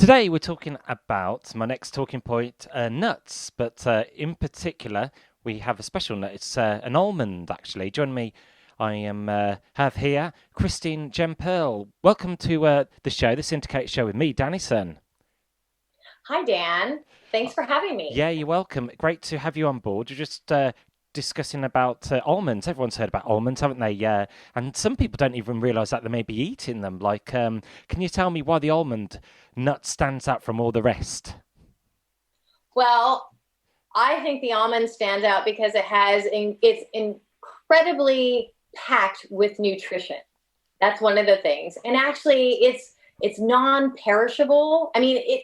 Today we're talking about my next talking point, nuts, but in particular we have a special nut. It's an almond, actually. Join me. I am have here Christine GEMPERLE. Welcome to the show, the Syndicate Show with me, Dannyson. Hi, Dan. Uh, Thanks for having me. yeah, you're welcome. Great to have you on board. You're just discussing about almonds. Everyone's heard about almonds, haven't they? Yeah, and some people don't even realise that they may be eating them. Like, can you tell me why the almond nut stands out from all the rest? Well, I think the almond stands out because it's incredibly packed with nutrition. That's one of the things. And actually it's non-perishable. I mean, it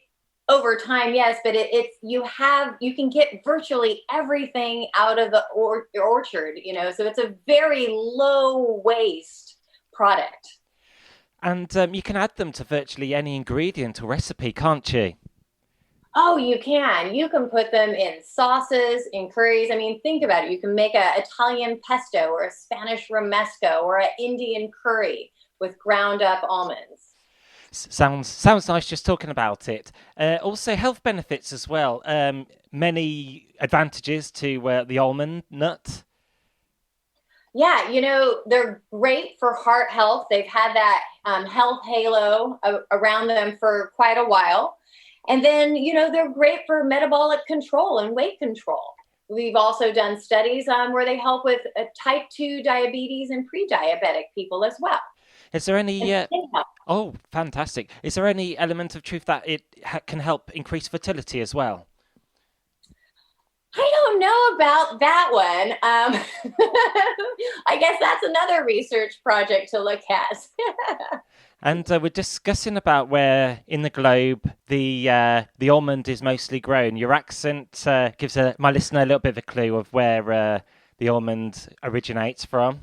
over time, yes, but it's you can get virtually everything out of the orchard, so it's a very low waste product. And you can add them to virtually any ingredient or recipe, can't you? Oh, you can. You can put them in sauces, in curries. I mean, think about it. You can make a Italian pesto or a Spanish romesco or an Indian curry with ground up almonds. Sounds nice just talking about it. Also, health benefits as well. Many advantages to the almond nut. Yeah, they're great for heart health. They've had that health halo around them for quite a while. And then, they're great for metabolic control and weight control. We've also done studies where they help with type 2 diabetes and pre diabetic people as well. Is there any? And skin health. Oh, fantastic! Is there any element of truth that it can help increase fertility as well? I don't know about that one. I guess that's another research project to look at. And we're discussing about where in the globe the almond is mostly grown. Your accent gives my listener a little bit of a clue of where the almond originates from.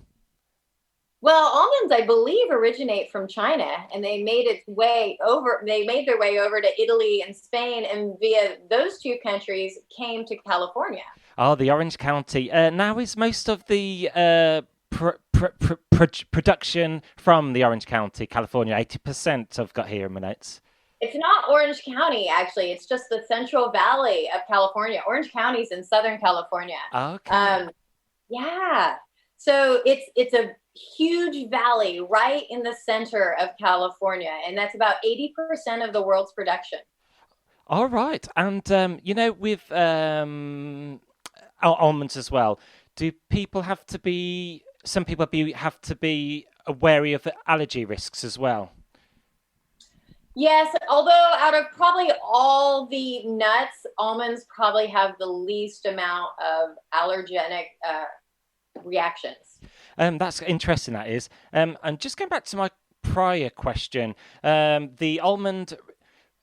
Well, almonds, I believe, originate from China, and they made its way over. They made their way over to Italy and Spain, and via those two countries came to California. Oh, the Orange County. Now is most of the production from the Orange County, California. 80% I've got here in my notes. It's not Orange County, actually. It's just the Central Valley of California. Orange County's in Southern California. Okay. Um, yeah. So it's a huge valley right in the center of California, and that's about 80% of the world's production. All right. And, with almonds as well, do people have to be, some people have to be wary of the allergy risks as well? Yes, although out of probably all the nuts, almonds probably have the least amount of allergenic reactions. That's interesting, that is. And just going back to my prior question, the almond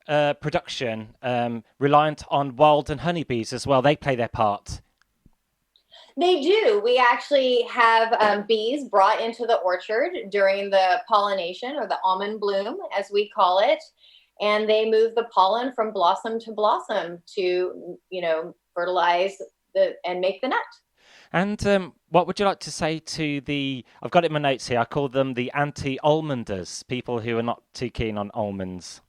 production reliant on wild and honeybees as well. They play their part. They do. We actually have bees brought into the orchard during the pollination or the almond bloom, as we call it. And they move the pollen from blossom to blossom to, fertilize and make the nut. And what would you like to say to the? I've got it in my notes here. I call them the anti-almonders, people who are not too keen on almonds.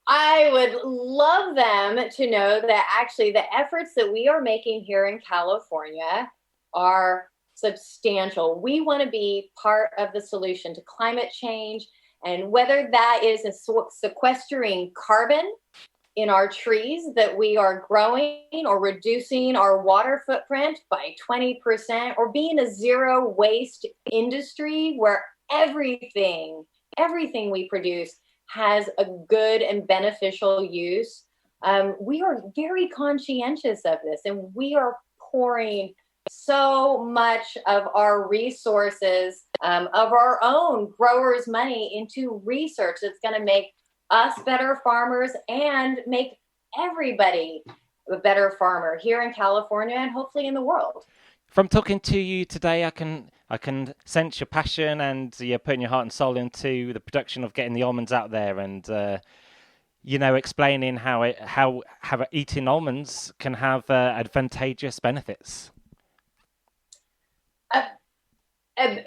I would love them to know that actually the efforts that we are making here in California are substantial. We want to be part of the solution to climate change, and whether that is sequestering carbon in our trees that we are growing or reducing our water footprint by 20% or being a zero waste industry where everything we produce has a good and beneficial use. We are very conscientious of this, and we are pouring so much of our resources, of our own growers' money into research that's going to make us better farmers and make everybody a better farmer here in California and hopefully in the world. From talking to you today, I can sense your passion and you're putting your heart and soul into the production of getting the almonds out there, and explaining how eating almonds can have advantageous benefits. Uh,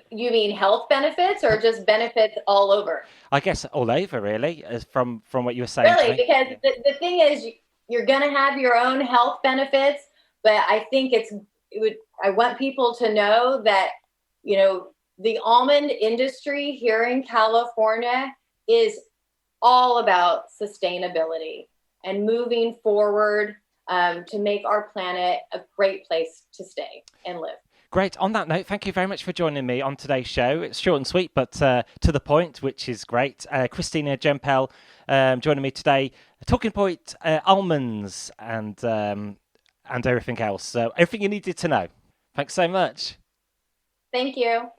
You mean health benefits or just benefits all over? I guess all over, really, as from what you were saying to Really, me. because the thing is, you're going to have your own health benefits, but I think I want people to know that, the almond industry here in California is all about sustainability and moving forward to make our planet a great place to stay and live. Great. On that note, thank you very much for joining me on today's show. It's short and sweet, but to the point, which is great. Christina GEMPERLE joining me today. Talking point, almonds and everything else. So everything you needed to know. Thanks so much. Thank you.